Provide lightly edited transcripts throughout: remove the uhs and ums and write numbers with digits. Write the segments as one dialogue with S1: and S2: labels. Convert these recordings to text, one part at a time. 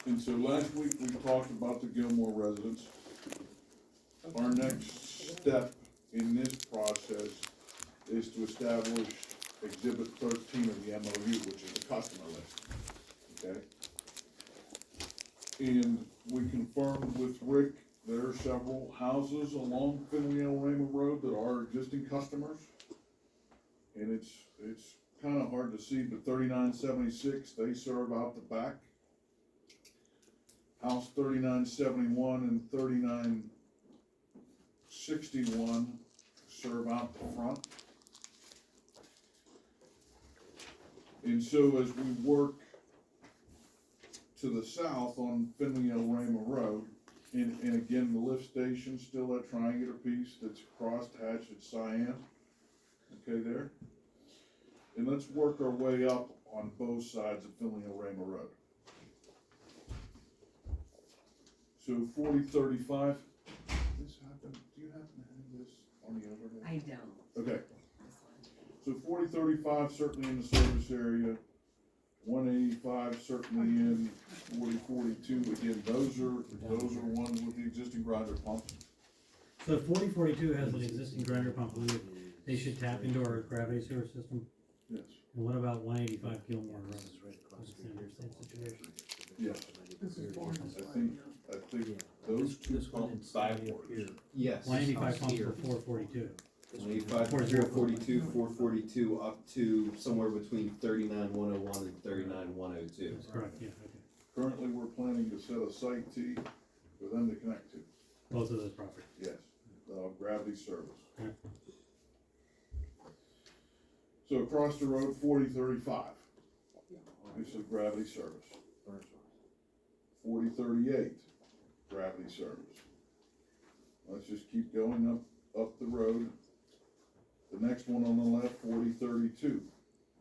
S1: And so last week we talked about the Gilmore residence. Our next step in this process is to establish Exhibit 13 of the MOU, which is the customer list, okay? And we confirmed with Rick, there are several houses along Finley El Ramo Road that are existing customers. And it's kinda hard to see, but 3976, they serve out the back. House 3971 and 3961 serve out the front. And so as we work to the south on Finley El Ramo Road, and again, the lift station's still that triangular piece that's crossed hatched at cyan, okay there? And let's work our way up on both sides of Finley El Ramo Road. So 4035, this happened, do you happen to have this on the overhead?
S2: I don't.
S1: Okay,
S2: This one.
S1: so 4035 certainly in the service area, 185 certainly in, 4042, again, those are ones with the existing grinder pumps.
S3: So 4042 has an existing grinder pump, they should tap into our gravity sewer system.
S1: Yes.
S3: And what about 185 Gilmore Road? Same situation.
S1: Yes,
S2: This is born.
S1: I think those two pumps backwards.
S4: Yes.
S3: 185 pumps for 442.
S4: 185, 442, 442, up to somewhere between 39,101 and 39,102.
S3: That's correct, yeah, okay.
S1: Currently, we're planning to set a site T for them to connect to,
S3: Both of those properties.
S1: yes, gravity service.
S3: Okay.
S1: So across the road, 4035, this is gravity service. 4038, gravity service. Let's just keep going up the road. The next one on the left, 4032,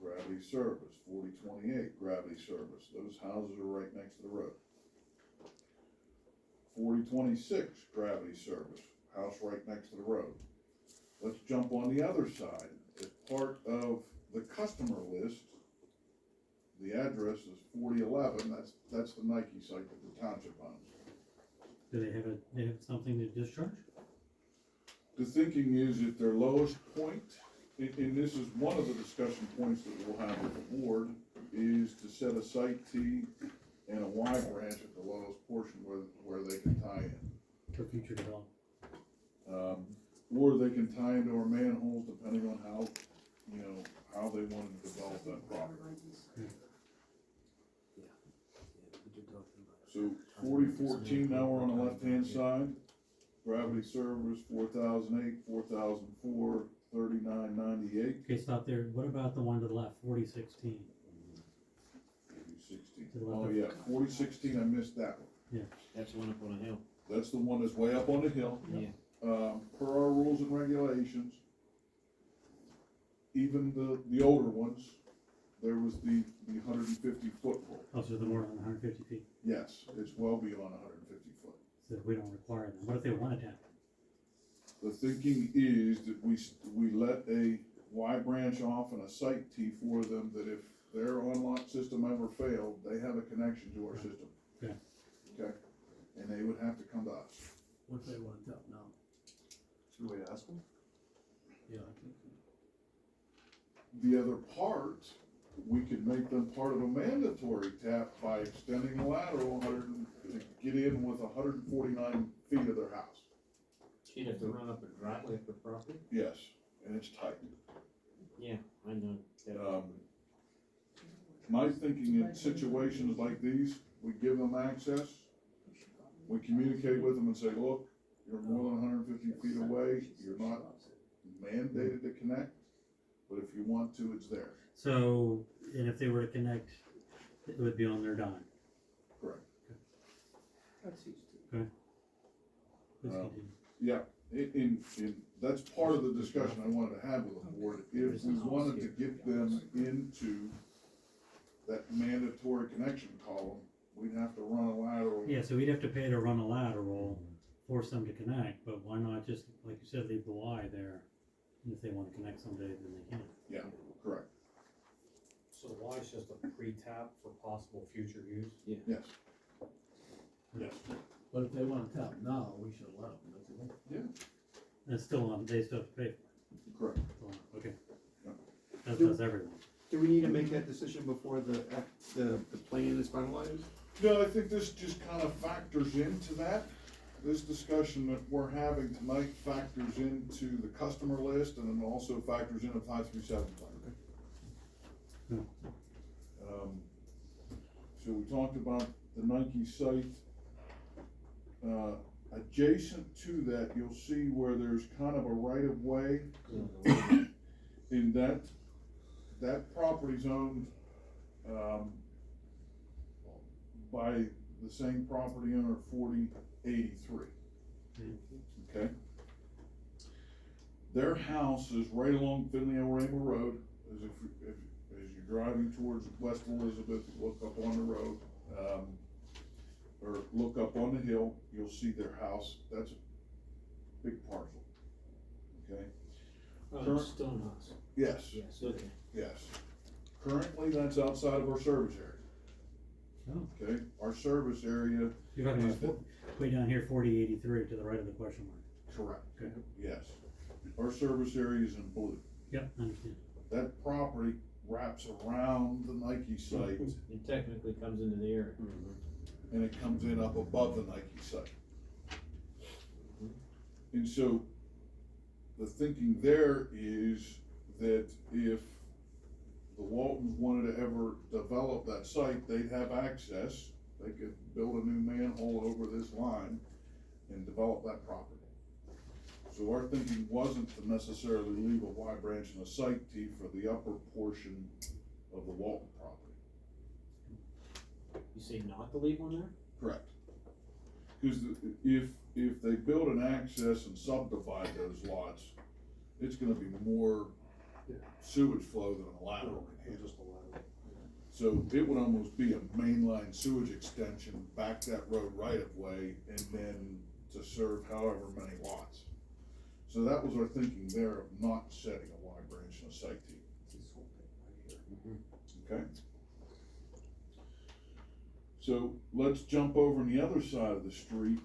S1: gravity service. 4028, gravity service. Those houses are right next to the road. 4026, gravity service. House right next to the road. Let's jump on the other side. As part of the customer list, the address is 4011, that's the Nike site that the township owns.
S3: Do they have something to discharge?
S1: The thinking is at their lowest point, and this is one of the discussion points that we'll have with the board, is to set a site T and a Y branch at the lowest portion where they can tie in.
S3: For future development?
S1: Or they can tie into our manholes depending on how, how they want to develop that property. So 4014, now we're on the left-hand side, gravity service, 4008, 4004, 3998.
S3: Okay, stop there. What about the one to the left, 4016?
S1: 4016, oh yeah, 4016, I missed that one.
S3: Yeah.
S5: That's the one up on a hill.
S1: That's the one that's way up on the hill.
S5: Yeah.
S1: Per our rules and regulations, even the older ones, there was the 150 foot rule.
S3: Oh, so they're more than 150 feet.
S1: Yes, it's well beyond 150 foot.
S3: So we don't require them. What if they want to tap?
S1: The thinking is that we let a Y branch off and a site T for them, that if their unlock system ever failed, they have a connection to our system.
S3: Okay.
S1: Okay, and they would have to come to us.
S6: What if they want to tap now?
S4: Should we ask them?
S6: Yeah, I think.
S1: The other part, we could make them part of a mandatory tap by extending the lateral to get in with 149 feet of their house.
S5: She'd have to run up a driveway up the property?
S1: Yes, and it's tight.
S5: Yeah, I know.
S1: My thinking in situations like these, we give them access, we communicate with them and say, look, you're more than 150 feet away, you're not mandated to connect, but if you want to, it's there.
S3: So, and if they were to connect, it would be on their dime.
S1: Correct.
S6: That's easy.
S3: Please continue.
S1: Yeah, that's part of the discussion I wanted to have with the board. If we wanted to get them into that mandatory connection column, we'd have to run a lateral.
S3: Yeah, so we'd have to pay to run a lateral, force them to connect, but why not just, like you said, leave the Y there? And if they want to connect someday, then they can.
S1: Yeah, correct.
S7: So the Y is just a pre-tap for possible future use?
S1: Yes.
S3: It's still on, they still have to pay
S1: Correct.
S3: for it. Okay.
S1: Yeah.
S3: That's everyone.
S4: Do we need to make that decision before the plan is finalized?
S1: No, I think this just kind of factors into that. This discussion that we're having tonight factors into the customer list and then also factors in a 537 plan. So we talked about the Nike site. Adjacent to that, you'll see where there's kind of a right of way in that property's owned, by the same property owner, 4083. Okay? Their house is right along Finley Rama Road, as you're driving towards West Elizabeth, you look up on the road, or look up on the hill, you'll see their house. That's a big parcel. Okay?
S5: Oh, it's Stone House.
S1: Yes,
S5: Yes, okay.
S1: yes. Currently, that's outside of our service area.
S3: Oh.
S1: Okay, our service area.
S3: You're talking about way down here, 4083 to the right of the question mark.
S1: Correct.
S3: Okay.
S1: Yes. Our service area is in blue.
S3: Yep, I understand.
S1: That property wraps around the Nike site
S5: It technically comes into the area.
S1: and it comes in up above the Nike site. And so the thinking there is that if the Waltons wanted to ever develop that site, they'd have access. They could build a new manhole over this line and develop that property. So our thinking wasn't to necessarily leave a Y branch and a site T for the upper portion of the Walton property.
S5: You say not to leave one there?
S1: Correct. Cause if they build an access and subdivide those lots, it's gonna be more sewage flow than a lateral can handle. So it would almost be a mainline sewage extension back that road right of way and then to serve however many lots. So that was our thinking there of not setting a Y branch and a site T. Okay? So let's jump over on the other side of the street.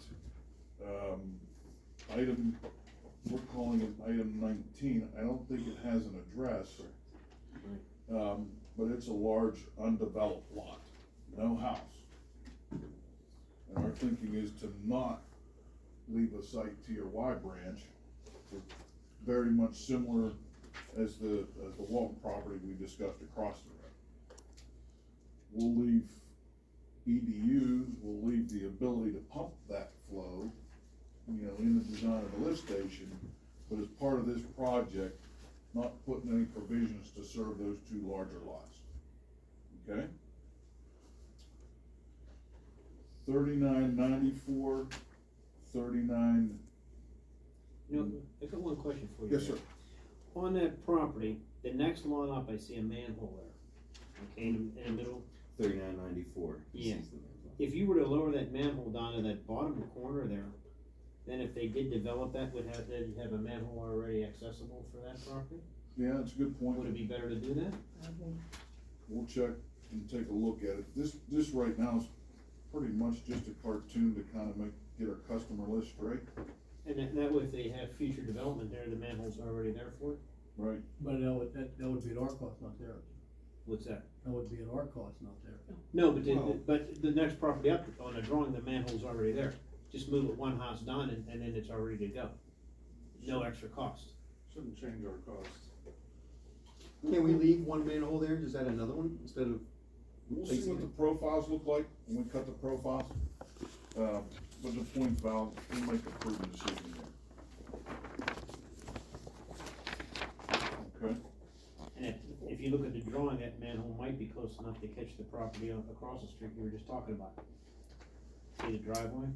S1: We're calling it item 19. I don't think it has an address. But it's a large undeveloped lot, no house. And our thinking is to not leave a site T or Y branch. It's very much similar as the Walton property we discussed across the road. We'll leave EDUs, we'll leave the ability to pump that flow, in the design of the lift station, but as part of this project, not putting any provisions to serve those two larger lots. Okay? 3994, 39.
S5: I've got one question for you.
S1: Yes, sir.
S5: On that property, the next lot up, I see a manhole there. Okay, in the middle.
S4: 3994.
S5: Yeah. If you were to lower that manhole down to that bottom corner there, then if they did develop that, they'd have a manhole already accessible for that property?
S1: Yeah, that's a good point.
S5: Would it be better to do that?
S1: We'll check and take a look at it. This right now is pretty much just a cartoon to kind of get our customer list straight.
S5: And that way, if they have future development there, the manhole's already there for it?
S1: Right.
S6: But that would be at our cost, not theirs.
S5: What's that?
S6: That would be at our cost, not theirs.
S5: No, but
S4: Well-
S5: but the next property up on the drawing, the manhole's already there. Just move it one house down and then it's all ready to go. No extra cost.
S2: Shouldn't change our cost.
S4: Can we leave one manhole there, just add another one instead of?
S1: We'll see what the profiles look like when we cut the profiles. But the point's valid, we'll make a prudent decision there. Okay?
S5: And if you look at the drawing, that manhole might be close enough to catch the property across the street you were just talking about. See the driveway?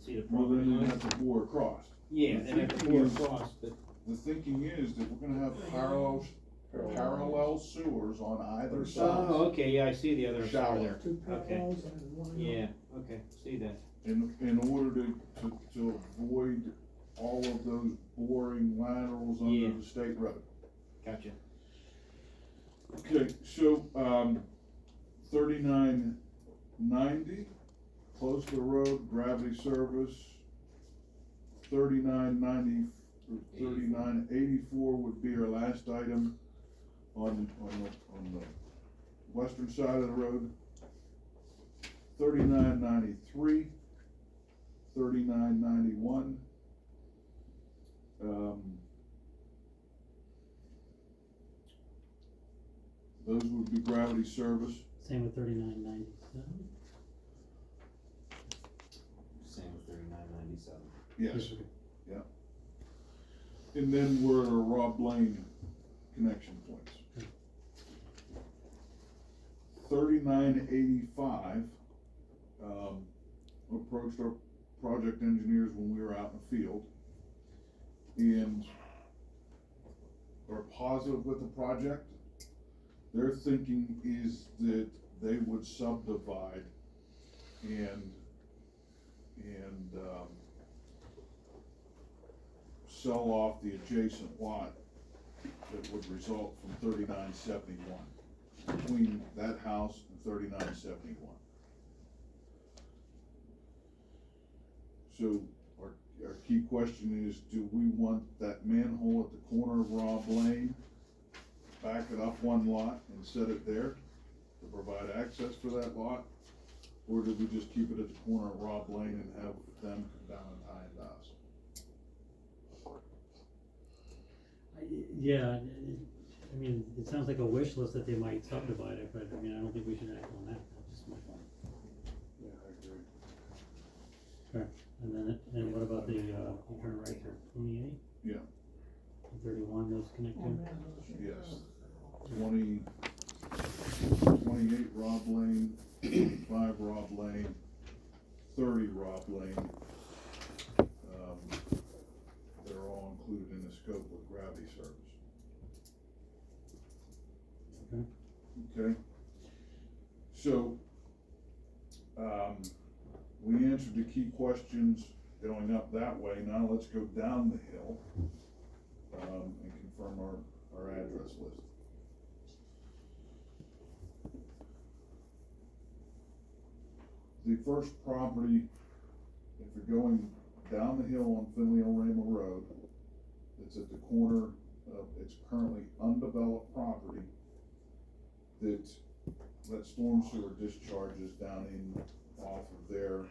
S5: See the
S1: Well,
S5: property
S1: then you
S5: line?
S1: have to bore across.
S5: Yeah, they have to bore across, but
S1: The thinking is that we're gonna have parallel sewers on either side.
S5: oh, okay, yeah, I see the other side
S1: Shallow.
S5: there.
S6: Two
S5: Okay.
S6: parallels and one.
S5: Yeah, okay, see that.
S1: In order to avoid all of those boring laterals
S5: Yeah.
S1: under the state road.
S5: Gotcha.
S1: Okay, so, 3990, close to the road, gravity service. 3984 would be our last item on the western side of the road. 3993, 3991. Those would be gravity service.
S3: Same with 3997.
S5: Same with 3997.
S1: Yes. Yeah. And then we're at our Rob Lane connection points. 3985, approached our project engineers when we were out in the field and are positive with the project. Their thinking is that they would subdivide and sell off the adjacent lot that would result from 3971, between that house and 3971. So our key question is, do we want that manhole at the corner of Rob Lane, back it up one lot and set it there to provide access for that lot? Or do we just keep it at the corner of Rob Lane and have them come down and tie into us?
S3: Yeah, I mean, it sounds like a wish list that they might subdivide it, but I mean, I don't think we should act on that. That's just my thought.
S1: Yeah, I agree.
S3: Okay, and then what about the, you turn right here, 28?
S1: Yeah.
S3: 31, those connect to?
S1: Yes. 28 Rob Lane, 25 Rob Lane, 30 Rob Lane. They're all included in the scope of gravity service.
S3: Okay.
S1: Okay. So, we answered the key questions going up that way. Now let's go down the hill, and confirm our address list. The first property, if you're going down the hill on Finley Rama Road, it's at the corner of, it's currently undeveloped property that storm sewer discharges down in off of there.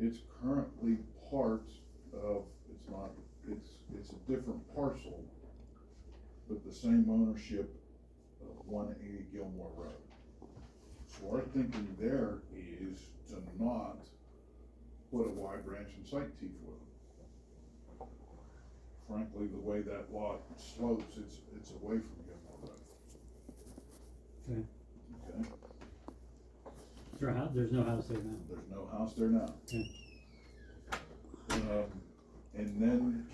S1: It's currently part of, it's a different parcel, but the same ownership of 180 Gilmore Road. So our thinking there is to not put a wide branching site T for them. Frankly, the way that lot slopes, it's away from Gilmore Road.
S3: Okay.
S1: Okay,
S3: Is there a house? There's no house there now.
S1: there's no house there now.
S3: Okay.
S1: And then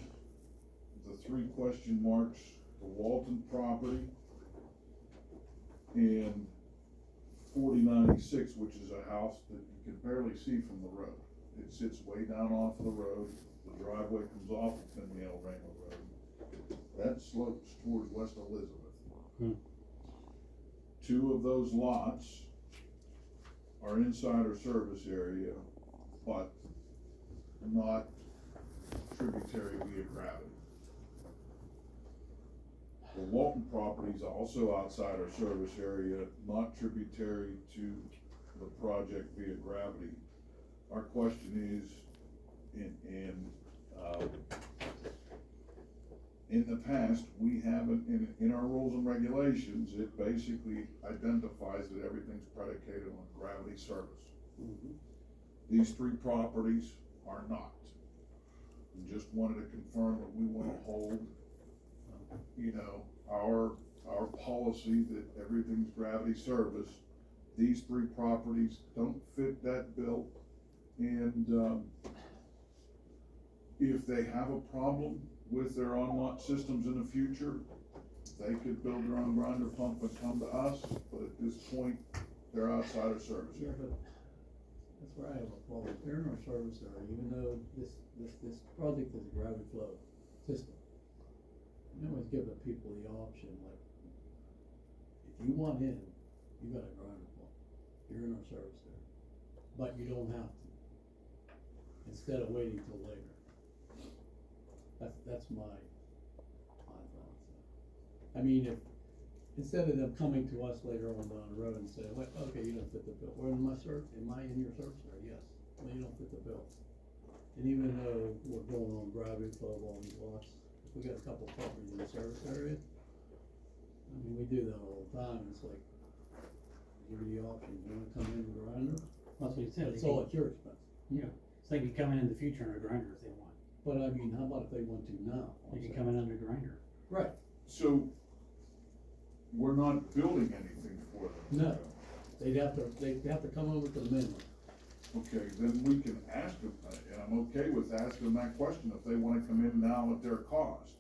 S1: the three question marks, the Walton property and 4096, which is a house that you can barely see from the road. It sits way down off the road. The driveway comes off of Finley Rama Road. That slopes towards West Elizabeth. Two of those lots are inside our service area, but not tributary via gravity. The Walton property is also outside our service area, not tributary to the project via gravity. Our question is, in the past, we haven't, in our rules and regulations, it basically identifies that everything's predicated on gravity service. These three properties are not. We just wanted to confirm that we want to hold, our policy that everything's gravity service. These three properties don't fit that bill, and if they have a problem with their on-lot systems in the future, they could build their own grinder pump and come to us, but at this point, they're outside of service.
S6: Yeah, but that's where I have a problem. They're in our service area, even though this project is a gravity flow system. You always give the people the option, like, if you want in, you got a grinder pump. You're in our service area, but you don't have to. instead of waiting till later. That's my thoughts. I mean, if, instead of them coming to us later on down the road and say, well, okay, you don't fit the bill, or am I in your service area? Yes, well, you don't fit the bill. And even though we're going on gravity flow of all these lots, if we got a couple properties in the service area, I mean, we do that all the time, it's like, give you the option, you wanna come in with a grinder?
S3: That's what you said.
S6: It's all at your expense.
S3: Yeah, it's like you come in the future on a grinder if they want.
S6: But I mean, how about if they want to now?
S3: They can come in under grinder.
S6: Right,
S1: So, we're not building anything for them.
S6: no, they'd have to come over to the minimum.
S1: Okay, then we can ask them, and I'm okay with asking them that question, if they wanna come in now at their cost.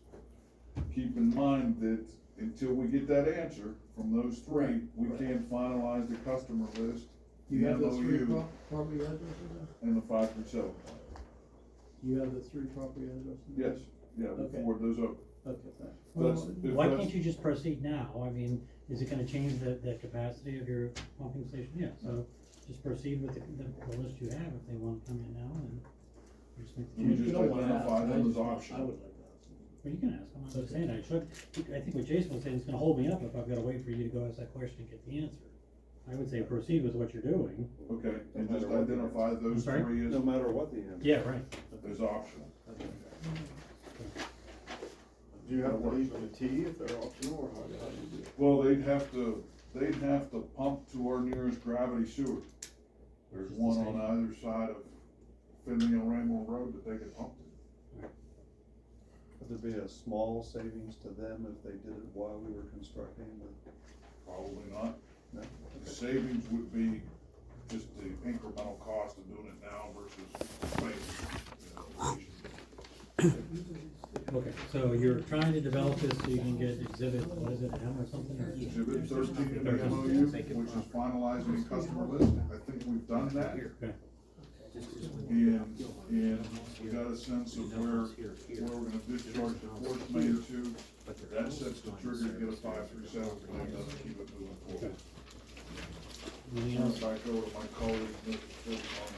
S1: Keep in mind that until we get that answer from those three, we
S6: Right.
S1: can't finalize the customer list,
S6: You
S1: the
S6: have those three
S1: MOU,
S6: property addresses there?
S1: and the 537.
S6: You have the three property addresses?
S1: Yes, yeah,
S6: Okay.
S1: before those open.
S6: Okay, thanks.
S1: That's, if
S3: Why
S1: that's-
S3: can't you just proceed now? I mean, is it gonna change the capacity of your pumping station? Yeah, so just proceed with the list you have if they wanna come in now and just make the
S1: We
S3: change.
S1: just
S6: You don't wanna
S1: identify
S6: ask,
S1: them as
S6: I
S1: optional.
S6: would like to ask.
S3: Well, you can ask them, I'm not saying I should. I think what Jason was saying, it's gonna hold me up if I've gotta wait for you to go ask that question and get the answer. I would say proceed with what you're doing.
S1: Okay, and
S2: No
S1: just
S2: matter what the
S1: identify
S3: I'm
S1: those
S3: sorry?
S1: three
S2: No matter what the answer.
S3: Yeah, right.
S1: as optional.
S2: Do you have to leave them a T if they're optional, or how do you do it?
S1: Well, they'd have to pump to our nearest gravity sewer. There's one on either side of Finley and Raymore Road that they could pump to.
S2: Would there be a small savings to them if they did it while we were constructing the?
S1: Probably not.
S2: No?
S1: The savings would be just the incremental cost of doing it now versus waiting.
S3: Okay, so you're trying to develop this so you can get exhibit, what is it, M or something? or-
S1: Exhibit 13 in the MOU, which is finalizing the customer list. I think we've done that.
S3: Okay.
S1: And we got a sense of where we're gonna discharge the fourth main to. That sets the trigger to get a 537 plan done and keep it moving forward.
S3: Anything
S1: Turn
S3: else?
S1: it back over to my colleague, Mr. Phillips, on